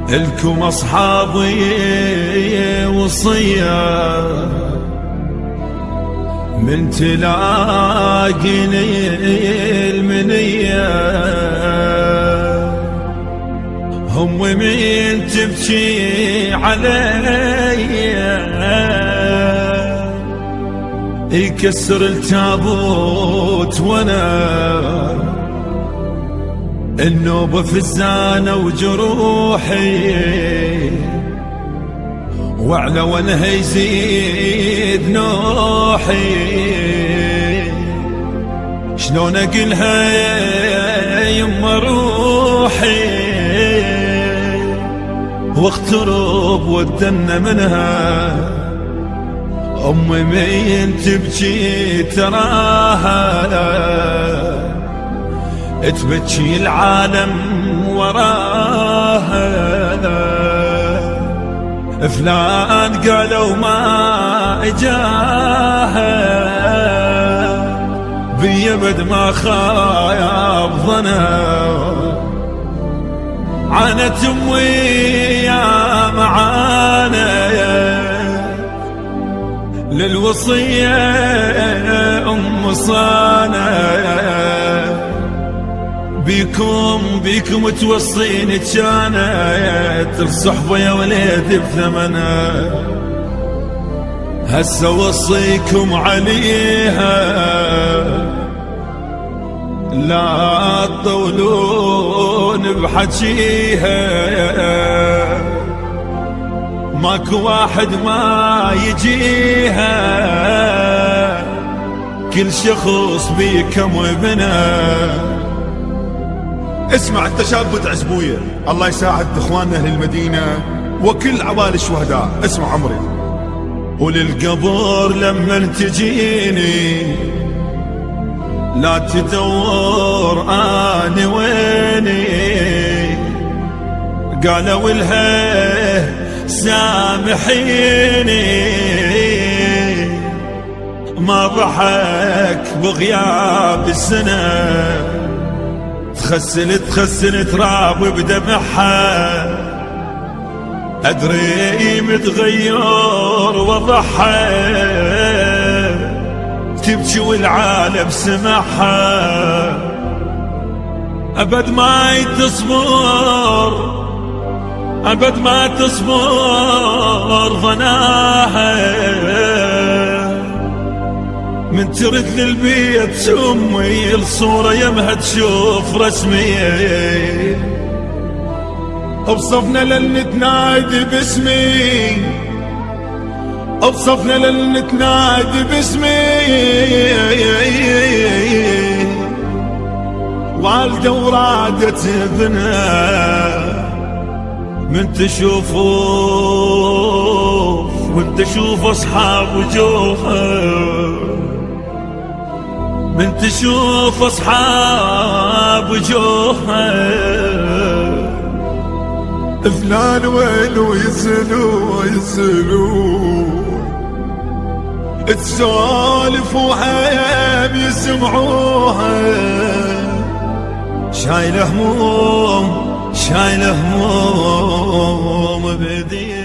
الكم أصحابي وصية من تلاقيني المنية، هم من تبكي علي يكسر التابوت وانا النوبة فزانة وجروحي، وعلى وانها يزيد نوحي. شلون اقلها يما روحي واغترب واتدنى منها. امي من تبكي تراها تبكي العالم وراها. فلان قالوا ما اجاها بيبد ما خاب ظنا. عانت امي يا معانا للوصية ام صانا. بيكم توصيني كانت الصحبة يا وليدي بثمنها. هسه وصيكم عليها لا تطولون بحجيها. ماكو واحد ما يجيها، كل شخص بيكم وابنه. اسمع التشابت عزبوية، الله يساعد اخواننا اهل المدينة وكل عوائل الشهداء. اسمع عمري. وللقبر لما تجيني لا تدور اني ويني. قالوا لها سامحيني ما ضحك بغياب السنة. تخسل تراب بدمعها، ادري متغير وضحها. تبكي والعالم سمعها، ابد ما تصبر ابد ما تصبر ظناها. من ترد للبيت امي الصورة يمها تشوف رسمي. بصفنا لن تنادي باسمي، بصفنا لن تنادي باسمي. والدة ورادت ابنها من تشوف اصحاب وجوها. من تشوف اصحاب وجوها. فلان وينو يسألوا تسولف وحيب يسمعوها. شايله هموم بدي